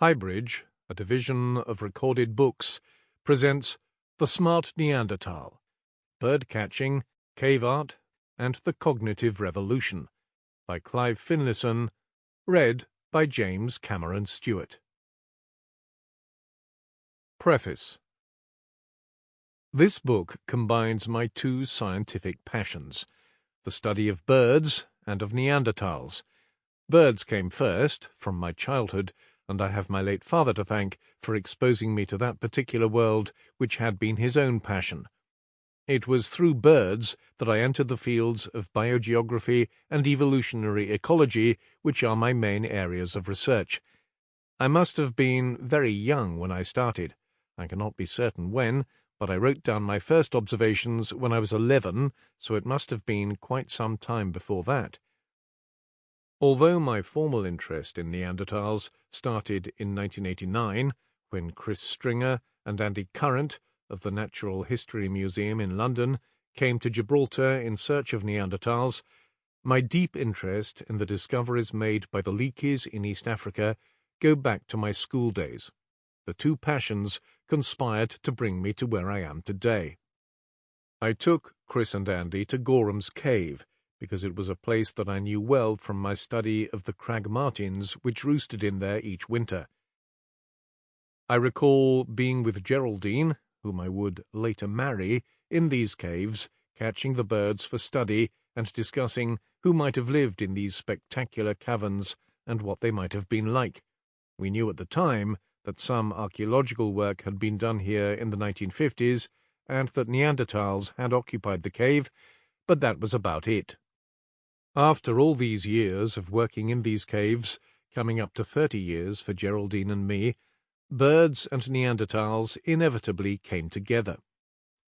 HighBridge, a division of recorded books, presents The Smart Neanderthal, Bird Catching, Cave Art, and the Cognitive Revolution, by Clive Finlayson, read by James Cameron Stewart. Preface. This book combines my two scientific passions, the study of birds and of Neanderthals. Birds came first, from my childhood, and I have my late father to thank for exposing me to that particular world which had been his own passion. It was through birds that I entered the fields of biogeography and evolutionary ecology, which are my main areas of research. I must have been very young when I started. I cannot be certain when, but I wrote down my first observations when I was 11, so it must have been quite some time before that. Although my formal interest in Neanderthals started in 1989, when Chris Stringer and Andy Current of the Natural History Museum in London came to Gibraltar in search of Neanderthals, my deep interest in the discoveries made by the Leakeys in East Africa go back to my school days. The two passions conspired to bring me to where I am today. I took Chris and Andy to Gorham's cave, because it was a place that I knew well from my study of the crag martins which roosted in there each winter. I recall being with Geraldine, whom I would later marry, in these caves, catching the birds for study and discussing who might have lived in these spectacular caverns and what they might have been like. We knew at the time that some archaeological work had been done here in the 1950s and that Neanderthals had occupied the cave, but that was about it. After all these years of working in these caves, coming up to 30 years for Geraldine and me, birds and Neanderthals inevitably came together.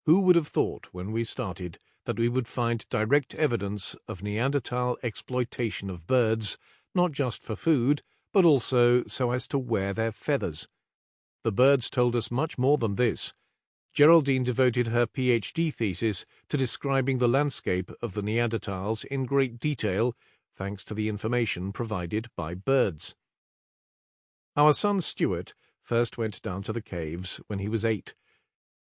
Who would have thought when we started that we would find direct evidence of Neanderthal exploitation of birds, not just for food, but also so as to wear their feathers? The birds told us much more than this. Geraldine devoted her PhD thesis to describing the landscape of the Neanderthals in great detail, thanks to the information provided by birds. Our son Stewart first went down to the caves when he was 8.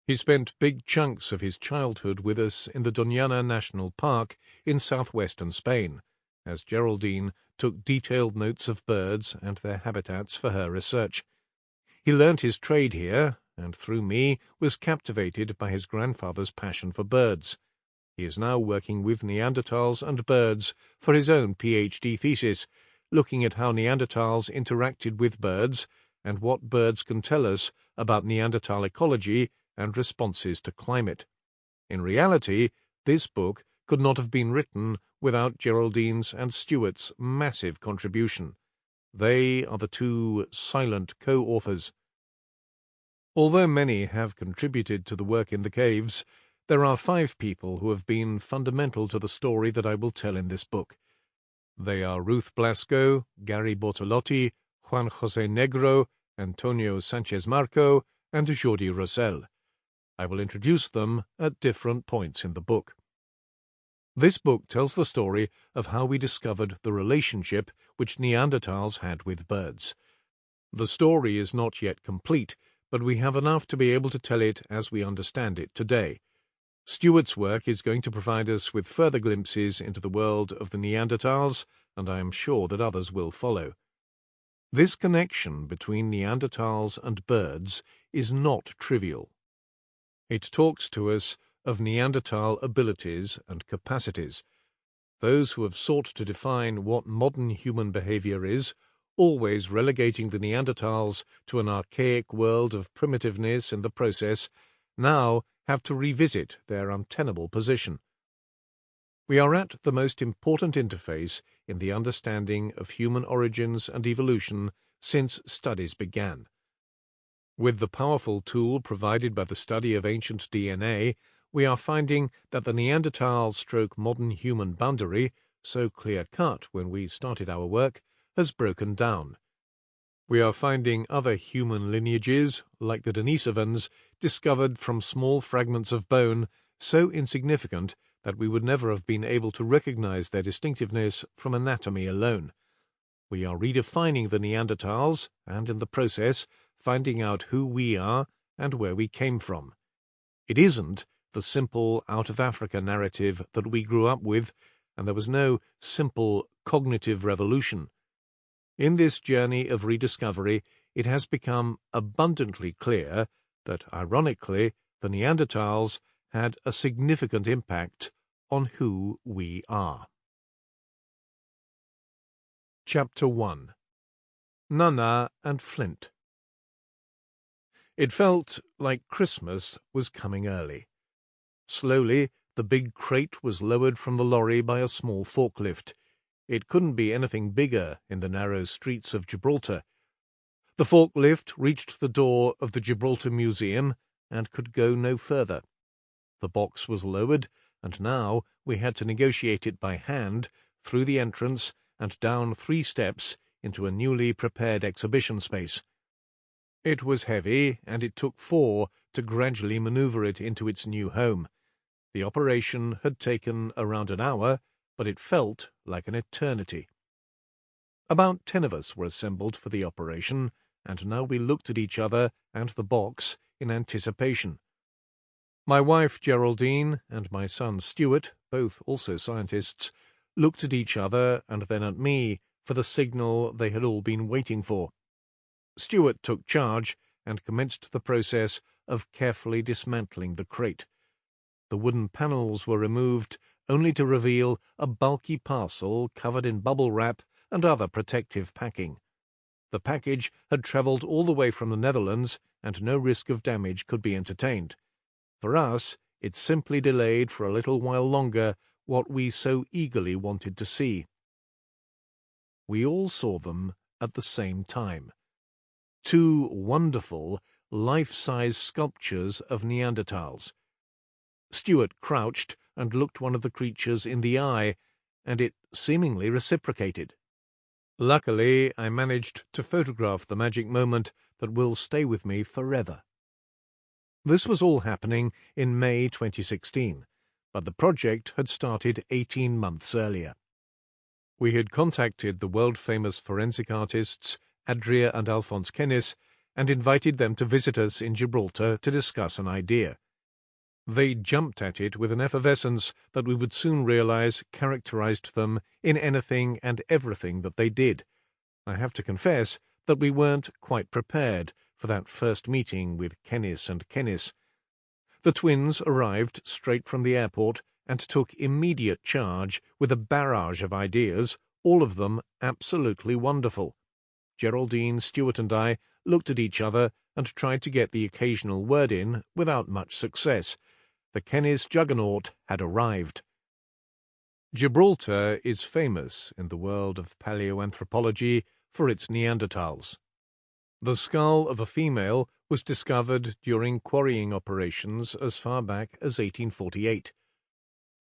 He spent big chunks of his childhood with us in the Doñana National Park in southwestern Spain, as Geraldine took detailed notes of birds and their habitats for her research. He learnt his trade here, and through me was captivated by his grandfather's passion for birds. He is now working with Neanderthals and birds for his own PhD thesis, looking at how Neanderthals interacted with birds and what birds can tell us about Neanderthal ecology and responses to climate. In reality, this book could not have been written without Geraldine's and Stewart's massive contribution. They are the two silent co-authors. Although many have contributed to the work in the caves, there are 5 people who have been fundamental to the story that I will tell in this book. They are Ruth Blasco, Gary Bortolotti, Juan José Negro, Antonio Sanchez Marco, and Jordi Rosell. I will introduce them at different points in the book. This book tells the story of how we discovered the relationship which Neanderthals had with birds. The story is not yet complete, but we have enough to be able to tell it as we understand it today. Stewart's work is going to provide us with further glimpses into the world of the Neanderthals, and I am sure that others will follow. This connection between Neanderthals and birds is not trivial. It talks to us of Neanderthal abilities and capacities. Those who have sought to define what modern human behavior is, always relegating the Neanderthals to an archaic world of primitiveness in the process, now have to revisit their untenable position. We are at the most important interface in the understanding of human origins and evolution since studies began. With the powerful tool provided by the study of ancient DNA, we are finding that the Neanderthal/modern human boundary, so clear-cut when we started our work, has broken down. We are finding other human lineages, like the Denisovans, discovered from small fragments of bone, so insignificant that we would never have been able to recognize their distinctiveness from anatomy alone. We are redefining the Neanderthals, and in the process finding out who we are and where we came from. It isn't the simple out-of-Africa narrative that we grew up with, and there was no simple cognitive revolution. In this journey of rediscovery, it has become abundantly clear that, ironically, the Neanderthals had a significant impact on who we are. Chapter 1. Nana and Flint. It felt like Christmas was coming early. Slowly, the big crate was lowered from the lorry by a small forklift. It couldn't be anything bigger in the narrow streets of Gibraltar. The forklift reached the door of the Gibraltar Museum and could go no further. The box was lowered, and now we had to negotiate it by hand through the entrance and down 3 steps into a newly prepared exhibition space. It was heavy, and it took 4 to gradually maneuver it into its new home. The operation had taken around an hour, but it felt like an eternity. About 10 of us were assembled for the operation, and now we looked at each other and the box in anticipation. My wife Geraldine and my son Stewart, both also scientists, looked at each other and then at me for the signal they had all been waiting for. Stewart took charge and commenced the process of carefully dismantling the crate. The wooden panels were removed, only to reveal a bulky parcel covered in bubble wrap and other protective packing. The package had travelled all the way from the Netherlands, and no risk of damage could be entertained. For us, it simply delayed for a little while longer what we so eagerly wanted to see. We all saw them at the same time. 2 wonderful, life-size sculptures of Neanderthals. Stewart crouched and looked one of the creatures in the eye, and it seemingly reciprocated. Luckily, I managed to photograph the magic moment that will stay with me forever. This was all happening in May 2016, but the project had started 18 months earlier. We had contacted the world-famous forensic artists Adria and Alphonse Kennis and invited them to visit us in Gibraltar to discuss an idea. They jumped at it with an effervescence that we would soon realize characterized them in anything and everything that they did. I have to confess that we weren't quite prepared for that first meeting with Kennis and Kennis. The twins arrived straight from the airport and took immediate charge with a barrage of ideas, all of them absolutely wonderful. Geraldine, Stewart, and I looked at each other and tried to get the occasional word in without much success. The Kennis juggernaut had arrived. Gibraltar is famous in the world of paleoanthropology for its Neanderthals. The skull of a female was discovered during quarrying operations as far back as 1848.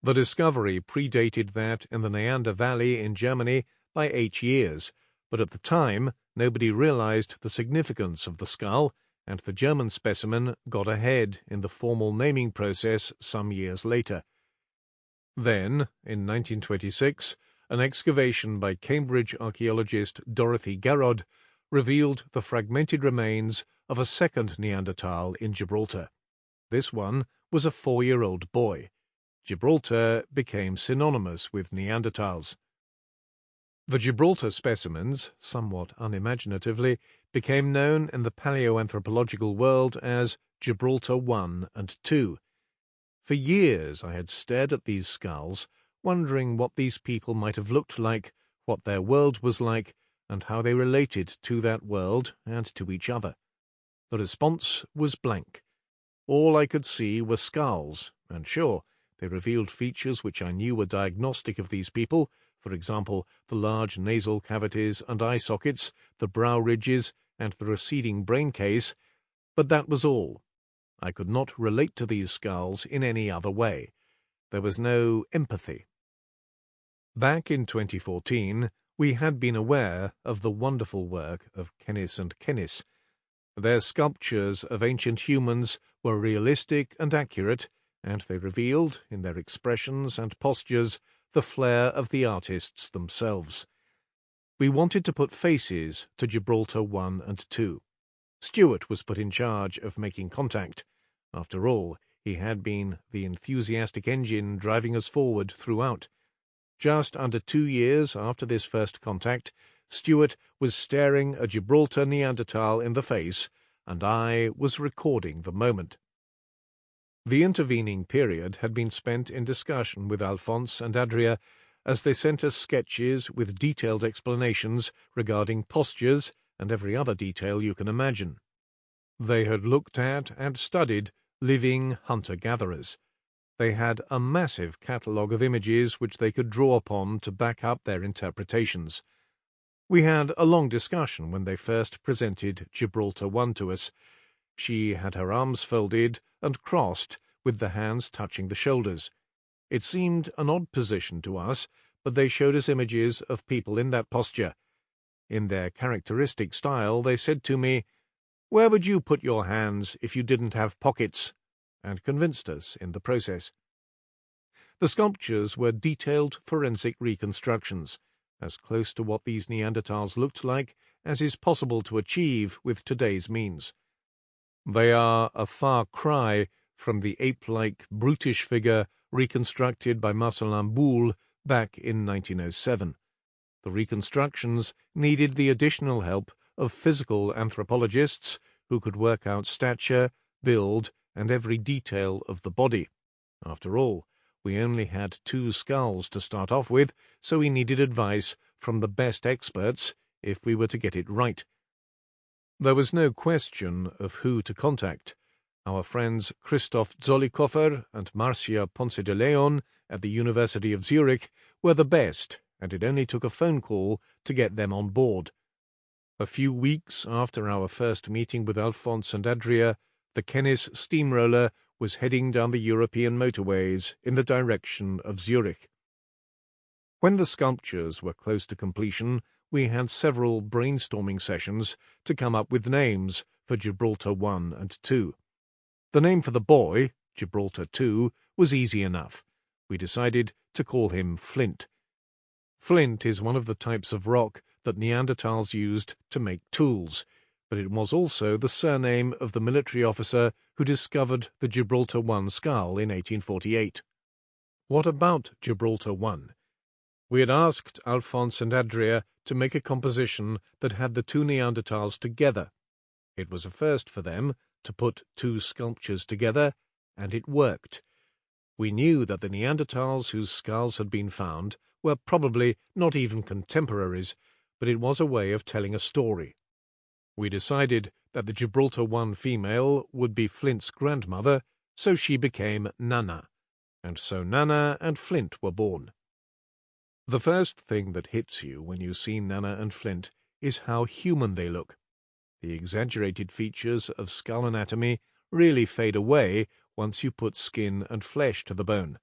The discovery predated that in the Neander Valley in Germany by 8 years, but at the time nobody realized the significance of the skull, and the German specimen got ahead in the formal naming process some years later. Then, in 1926, an excavation by Cambridge archaeologist Dorothy Garrod revealed the fragmented remains of a second Neanderthal in Gibraltar. This one was a 4-year-old boy. Gibraltar became synonymous with Neanderthals. The Gibraltar specimens, somewhat unimaginatively, became known in the paleoanthropological world as Gibraltar 1 and 2. For years I had stared at these skulls, wondering what these people might have looked like, what their world was like, and how they related to that world and to each other. The response was blank. All I could see were skulls, and sure, they revealed features which I knew were diagnostic of these people, for example, the large nasal cavities and eye sockets, the brow ridges, and the receding brain case, but that was all. I could not relate to these skulls in any other way. There was no empathy. Back in 2014, we had been aware of the wonderful work of Kennis and Kennis. Their sculptures of ancient humans were realistic and accurate, and they revealed, in their expressions and postures, the flair of the artists themselves. We wanted to put faces to Gibraltar 1 and 2. Stewart was put in charge of making contact. After all, he had been the enthusiastic engine driving us forward throughout. Just under 2 years after this first contact, Stewart was staring a Gibraltar Neanderthal in the face, and I was recording the moment. The intervening period had been spent in discussion with Alphonse and Adria, as they sent us sketches with detailed explanations regarding postures and every other detail you can imagine. They had looked at and studied living hunter-gatherers. They had a massive catalogue of images which they could draw upon to back up their interpretations. We had a long discussion when they first presented Gibraltar 1 to us. She had her arms folded and crossed, with the hands touching the shoulders. It seemed an odd position to us, but they showed us images of people in that posture. In their characteristic style, they said to me, "Where would you put your hands if you didn't have pockets?" and convinced us in the process. The sculptures were detailed forensic reconstructions, as close to what these Neanderthals looked like as is possible to achieve with today's means. They are a far cry from the ape-like, brutish figure reconstructed by Marcelin Boule back in 1907. The reconstructions needed the additional help of physical anthropologists who could work out stature, build, and every detail of the body. After all, we only had 2 skulls to start off with, so we needed advice from the best experts if we were to get it right. There was no question of who to contact. Our friends Christoph Zollikofer and Marcia Ponce de Leon at the University of Zurich were the best, and it only took a phone call to get them on board. A few weeks after our first meeting with Alphonse and Adria, the Kennis steamroller was heading down the European motorways in the direction of Zurich. When the sculptures were close to completion, we had several brainstorming sessions to come up with names for Gibraltar 1 and 2. The name for the boy, Gibraltar 2, was easy enough. We decided to call him Flint. Flint is one of the types of rock that Neanderthals used to make tools, but it was also the surname of the military officer who discovered the Gibraltar 1 skull in 1848. What about Gibraltar 1? We had asked Alphonse and Adria to make a composition that had the 2 Neanderthals together. It was a first for them to put 2 sculptures together, and it worked. We knew that the Neanderthals whose skulls had been found were probably not even contemporaries, but it was a way of telling a story. We decided that the Gibraltar 1 female would be Flint's grandmother, so she became Nana, and so Nana and Flint were born. The first thing that hits you when you see Nana and Flint is how human they look. The exaggerated features of skull anatomy really fade away once you put skin and flesh to the bone.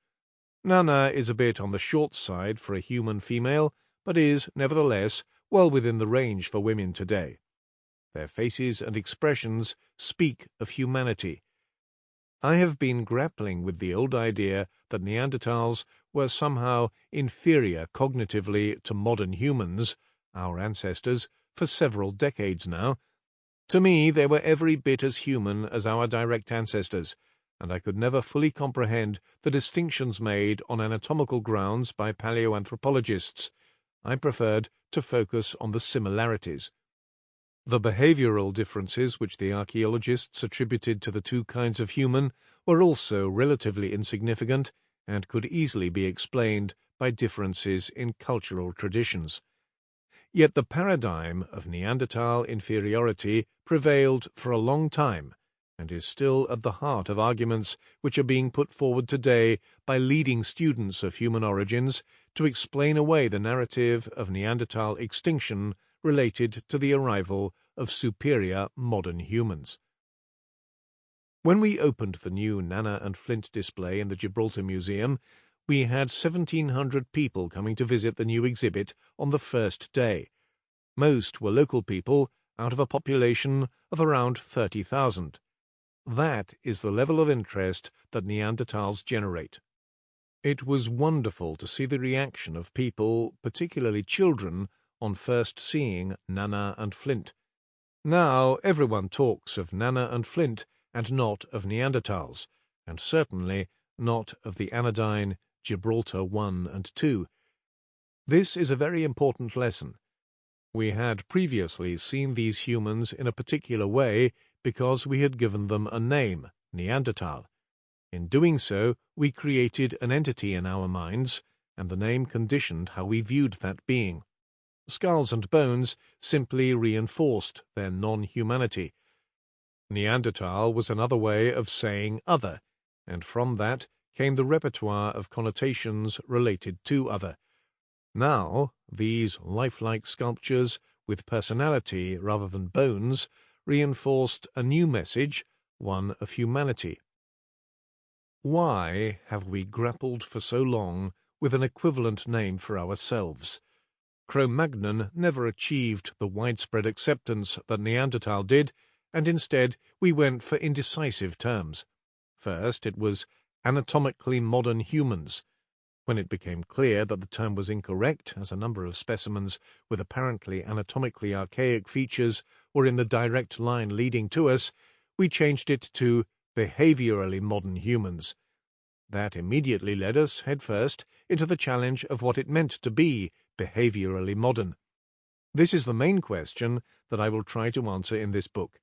Nana is a bit on the short side for a human female, but is, nevertheless, well within the range for women today. Their faces and expressions speak of humanity. I have been grappling with the old idea that Neanderthals were somehow inferior cognitively to modern humans, our ancestors, for several decades now. To me, they were every bit as human as our direct ancestors, and I could never fully comprehend the distinctions made on anatomical grounds by paleoanthropologists. I preferred to focus on the similarities. The behavioral differences which the archaeologists attributed to the 2 kinds of human were also relatively insignificant and could easily be explained by differences in cultural traditions. Yet the paradigm of Neanderthal inferiority prevailed for a long time and is still at the heart of arguments which are being put forward today by leading students of human origins to explain away the narrative of Neanderthal extinction related to the arrival of superior modern humans. When we opened the new Nana and Flint display in the Gibraltar Museum, we had 1,700 people coming to visit the new exhibit on the first day. Most were local people out of a population of around 30,000. That is the level of interest that Neanderthals generate. It was wonderful to see the reaction of people, particularly children, on first seeing Nana and Flint. Now everyone talks of Nana and Flint and not of Neanderthals, and certainly not of the anodyne Gibraltar 1 and 2. This is a very important lesson. We had previously seen these humans in a particular way because we had given them a name, Neanderthal. In doing so, we created an entity in our minds, and the name conditioned how we viewed that being. Skulls and bones simply reinforced their non-humanity. Neanderthal was another way of saying other, and from that came the repertoire of connotations related to other. Now, these lifelike sculptures, with personality rather than bones, reinforced a new message, one of humanity. Why have we grappled for so long with an equivalent name for ourselves? Cro-Magnon never achieved the widespread acceptance that Neanderthal did, and instead we went for indecisive terms. First, it was anatomically modern humans. When it became clear that the term was incorrect, as a number of specimens with apparently anatomically archaic features were in the direct line leading to us, we changed it to behaviorally modern humans. That immediately led us, headfirst, into the challenge of what it meant to be behaviorally modern. This is the main question that I will try to answer in this book.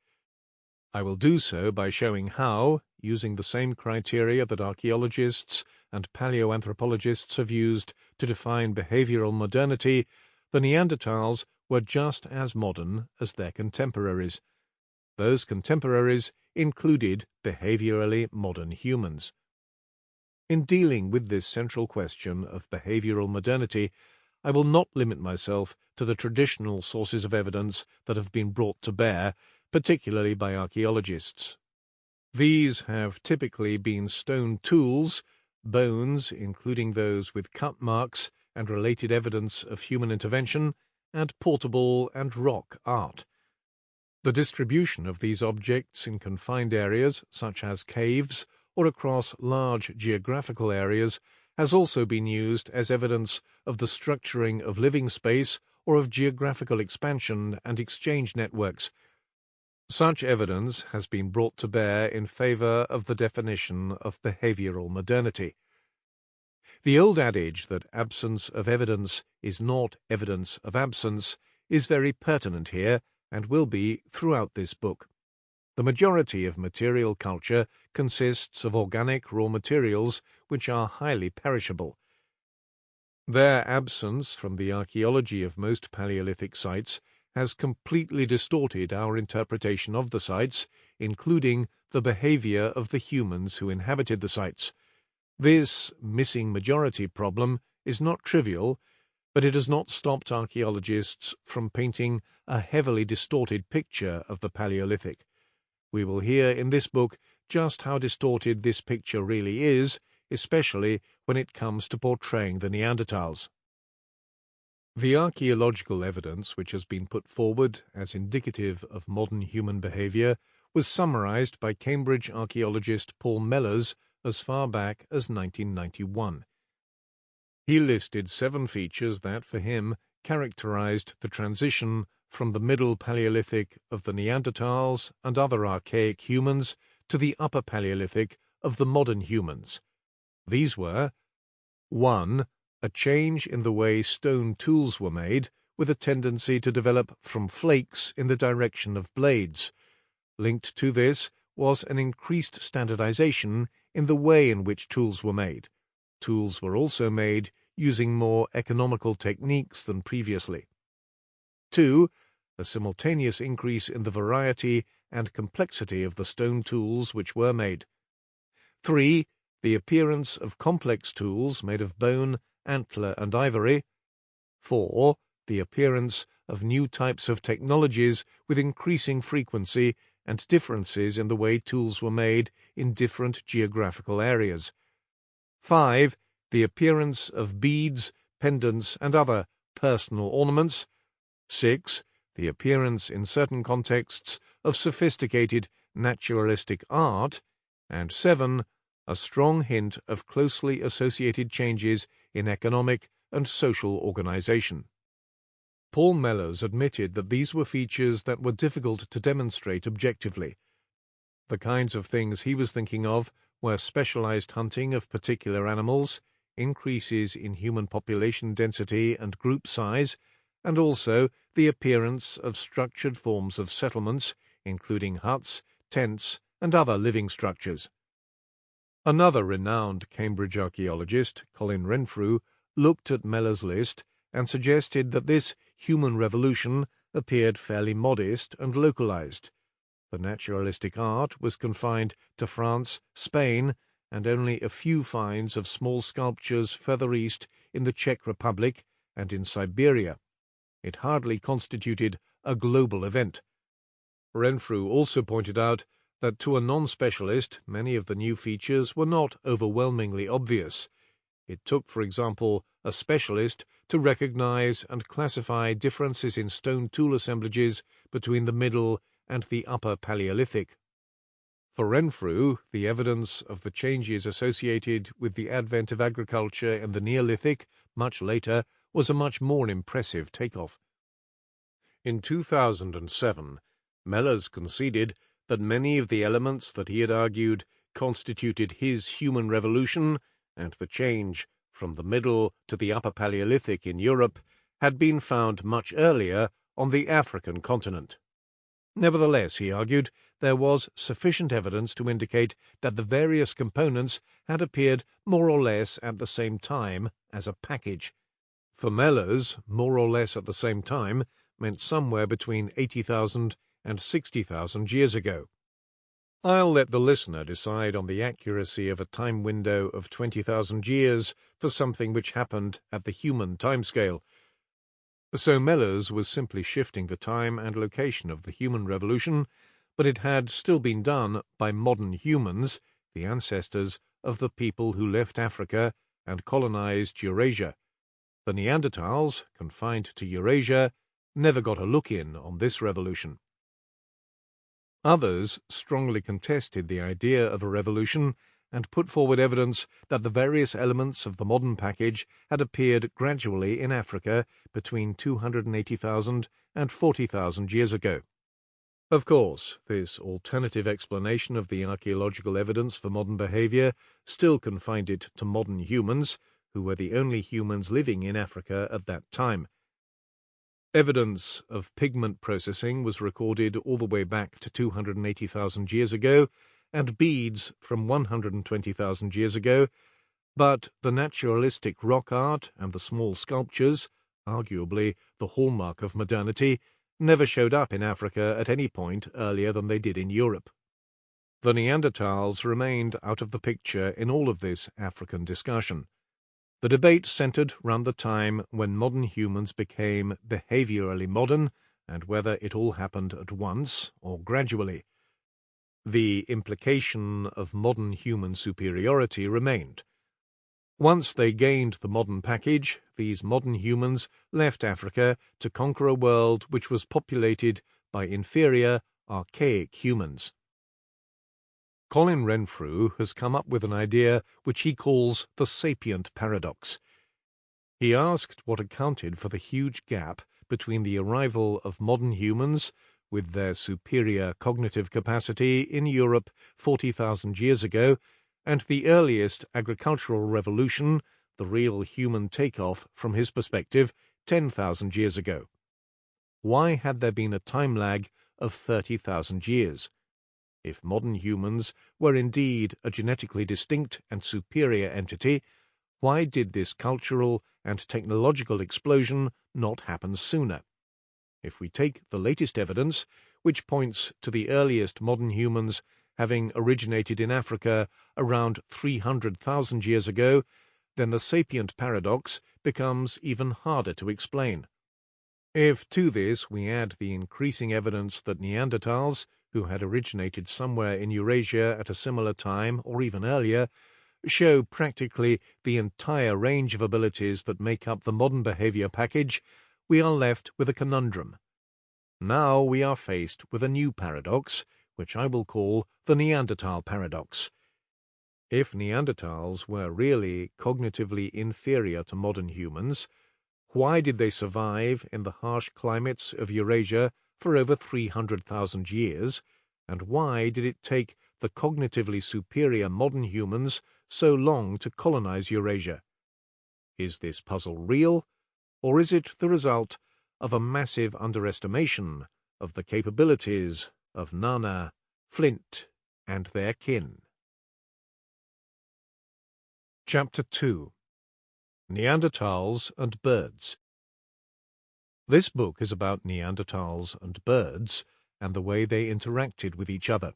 I will do so by showing how, using the same criteria that archaeologists and paleoanthropologists have used to define behavioral modernity, the Neanderthals were just as modern as their contemporaries. Those contemporaries included behaviorally modern humans. In dealing with this central question of behavioral modernity, I will not limit myself to the traditional sources of evidence that have been brought to bear, particularly by archaeologists. These have typically been stone tools, bones, including those with cut marks and related evidence of human intervention, and portable and rock art. The distribution of these objects in confined areas, such as caves, or across large geographical areas, has also been used as evidence of the structuring of living space or of geographical expansion and exchange networks. Such evidence has been brought to bear in favor of the definition of behavioral modernity. The old adage that absence of evidence is not evidence of absence is very pertinent here and will be throughout this book. The majority of material culture consists of organic raw materials which are highly perishable. Their absence from the archaeology of most Paleolithic sites has completely distorted our interpretation of the sites, including the behavior of the humans who inhabited the sites. This missing majority problem is not trivial, but it has not stopped archaeologists from painting a heavily distorted picture of the Paleolithic. We will hear in this book just how distorted this picture really is, especially when it comes to portraying the Neanderthals. The archaeological evidence which has been put forward as indicative of modern human behavior was summarized by Cambridge archaeologist Paul Mellers as far back as 1991. He listed 7 features that, for him, characterized the transition from the Middle Paleolithic of the Neanderthals and other archaic humans to the Upper Paleolithic of the modern humans. These were 1. A change in the way stone tools were made, with a tendency to develop from flakes in the direction of blades. Linked to this was an increased standardization in the way in which tools were made. Tools were also made using more economical techniques than previously. 2. A simultaneous increase in the variety and complexity of the stone tools which were made. 3. The appearance of complex tools made of bone, antler, and ivory. 4. The appearance of new types of technologies with increasing frequency and differences in the way tools were made in different geographical areas. 5. The appearance of beads, pendants, and other personal ornaments. 6. The appearance in certain contexts of sophisticated naturalistic art. And 7. A strong hint of closely associated changes in economic and social organization. Paul Mellers admitted that these were features that were difficult to demonstrate objectively. The kinds of things he was thinking of were specialized hunting of particular animals, increases in human population density and group size, and also the appearance of structured forms of settlements, including huts, tents, and other living structures. Another renowned Cambridge archaeologist, Colin Renfrew, looked at Mellers' list and suggested that this human revolution appeared fairly modest and localized. The naturalistic art was confined to France, Spain, and only a few finds of small sculptures further east in the Czech Republic and in Siberia. It hardly constituted a global event. Renfrew also pointed out that to a non-specialist many of the new features were not overwhelmingly obvious. It took, for example, a specialist to recognize and classify differences in stone tool assemblages between the Middle and the Upper Paleolithic. For Renfrew, the evidence of the changes associated with the advent of agriculture in the Neolithic, much later, was a much more impressive takeoff. In 2007, Mellers conceded that many of the elements that he had argued constituted his human revolution and the change from the Middle to the Upper Paleolithic in Europe had been found much earlier on the African continent. Nevertheless, he argued, there was sufficient evidence to indicate that the various components had appeared more or less at the same time as a package. For Mellers, more or less at the same time meant somewhere between 80,000 and 60,000 years ago. I'll let the listener decide on the accuracy of a time window of 20,000 years for something which happened at the human timescale. So Mellers was simply shifting the time and location of the human revolution, but it had still been done by modern humans, the ancestors of the people who left Africa and colonized Eurasia. The Neanderthals, confined to Eurasia, never got a look-in on this revolution. Others strongly contested the idea of a revolution and put forward evidence that the various elements of the modern package had appeared gradually in Africa between 280,000 and 40,000 years ago. Of course, this alternative explanation of the archaeological evidence for modern behavior still confined it to modern humans, who were the only humans living in Africa at that time. Evidence of pigment processing was recorded all the way back to 280,000 years ago, and beads from 120,000 years ago, but the naturalistic rock art and the small sculptures, arguably the hallmark of modernity, never showed up in Africa at any point earlier than they did in Europe. The Neanderthals remained out of the picture in all of this African discussion. The debate centered round the time when modern humans became behaviorally modern, and whether it all happened at once or gradually. The implication of modern human superiority remained. Once they gained the modern package, these modern humans left Africa to conquer a world which was populated by inferior, archaic humans. Colin Renfrew has come up with an idea which he calls the sapient paradox. He asked what accounted for the huge gap between the arrival of modern humans, with their superior cognitive capacity, in Europe 40,000 years ago, and the earliest agricultural revolution, the real human takeoff from his perspective, 10,000 years ago. Why had there been a time lag of 30,000 years? If modern humans were indeed a genetically distinct and superior entity, why did this cultural and technological explosion not happen sooner? If we take the latest evidence, which points to the earliest modern humans having originated in Africa around 300,000 years ago, then the sapient paradox becomes even harder to explain. If to this we add the increasing evidence that Neanderthals, who had originated somewhere in Eurasia at a similar time or even earlier, show practically the entire range of abilities that make up the modern behavior package, we are left with a conundrum. Now we are faced with a new paradox, which I will call the Neanderthal paradox. If Neanderthals were really cognitively inferior to modern humans, Why did they survive in the harsh climates of Eurasia for over 300,000 years, and why did it take the cognitively superior modern humans so long to colonize Eurasia? Is this puzzle real, or is it the result of a massive underestimation of the capabilities of Nana, Flint, and their kin? Chapter 2: Neanderthals and Birds. This book is about Neanderthals and birds, and the way they interacted with each other.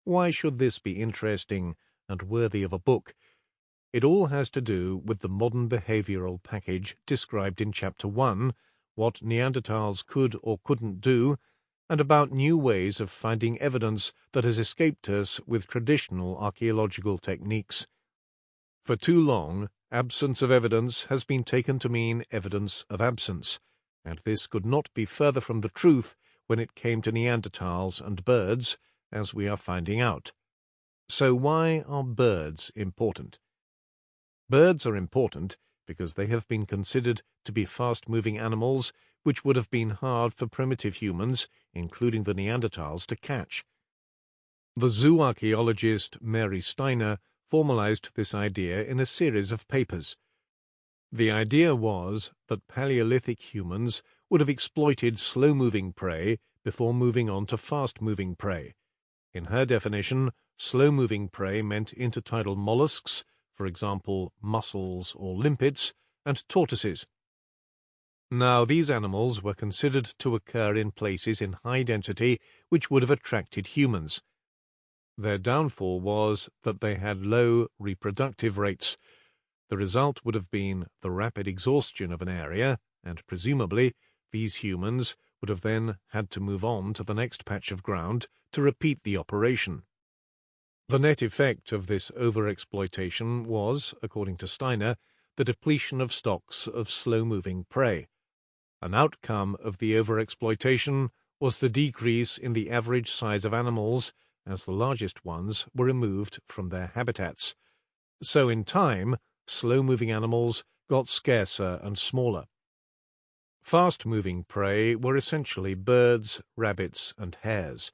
Why should this be interesting and worthy of a book? It all has to do with the modern behavioral package described in Chapter 1, what Neanderthals could or couldn't do, and about new ways of finding evidence that has escaped us with traditional archaeological techniques. For too long, absence of evidence has been taken to mean evidence of absence, and this could not be further from the truth when it came to Neanderthals and birds, as we are finding out. So why are birds important? Birds are important because they have been considered to be fast-moving animals which would have been hard for primitive humans, including the Neanderthals, to catch. The zoo archaeologist Mary Steiner formalized this idea in a series of papers. The idea was that Paleolithic humans would have exploited slow-moving prey before moving on to fast-moving prey. In her definition, slow-moving prey meant intertidal mollusks, for example mussels or limpets, and tortoises. Now, these animals were considered to occur in places in high density which would have attracted humans. Their downfall was that they had low reproductive rates. The result would have been the rapid exhaustion of an area, and presumably these humans would have then had to move on to the next patch of ground to repeat the operation. The net effect of this overexploitation was, according to Steiner, the depletion of stocks of slow-moving prey. An outcome of the overexploitation was the decrease in the average size of animals, as the largest ones were removed from their habitats. So in time, slow-moving animals got scarcer and smaller. Fast-moving prey were essentially birds, rabbits, and hares.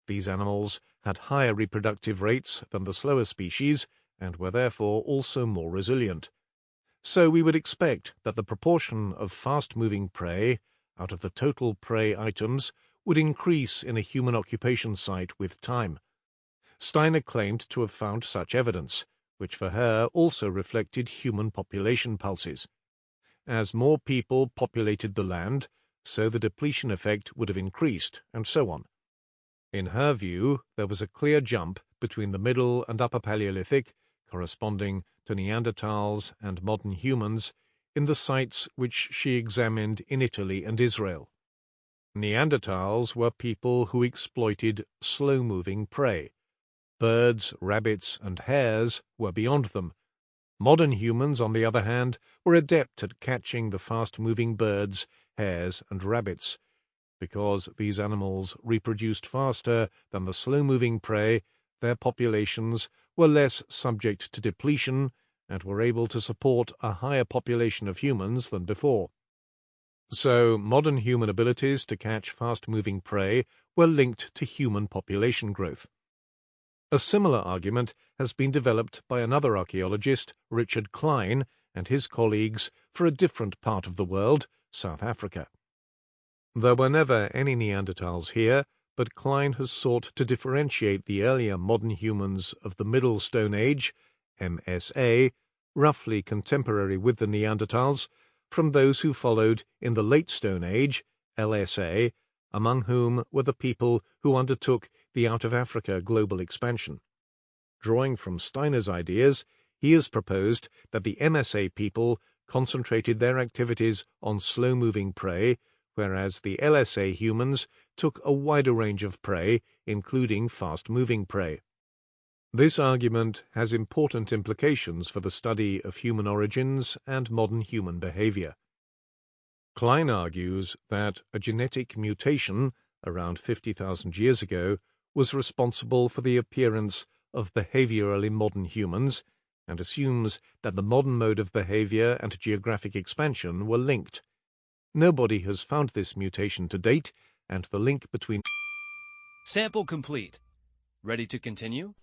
These animals had higher reproductive rates than the slower species and were therefore also more resilient. So we would expect that the proportion of fast-moving prey out of the total prey items would increase in a human occupation site with time. Steiner claimed to have found such evidence, which for her also reflected human population pulses. As more people populated the land, so the depletion effect would have increased, and so on. In her view, there was a clear jump between the Middle and Upper Paleolithic, corresponding to Neanderthals and modern humans, in the sites which she examined in Italy and Israel. Neanderthals were people who exploited slow-moving prey. Birds, rabbits, and hares were beyond them. Modern humans, on the other hand, were adept at catching the fast-moving birds, hares, and rabbits. Because these animals reproduced faster than the slow-moving prey, their populations were less subject to depletion and were able to support a higher population of humans than before. So, modern human abilities to catch fast-moving prey were linked to human population growth. A similar argument has been developed by another archaeologist, Richard Klein, and his colleagues for a different part of the world, South Africa. There were never any Neanderthals here, but Klein has sought to differentiate the earlier modern humans of the Middle Stone Age, MSA, roughly contemporary with the Neanderthals, from those who followed in the Late Stone Age, LSA, among whom were the people who undertook the out-of-Africa global expansion. Drawing from Steiner's ideas, he has proposed that the MSA people concentrated their activities on slow-moving prey, whereas the LSA humans took a wider range of prey, including fast-moving prey. This argument has important implications for the study of human origins and modern human behavior. Klein argues that a genetic mutation, around 50,000 years ago, was responsible for the appearance of behaviorally modern humans, and assumes that the modern mode of behavior and geographic expansion were linked. Nobody has found this mutation to date, and the link between... Sample complete. Ready to continue?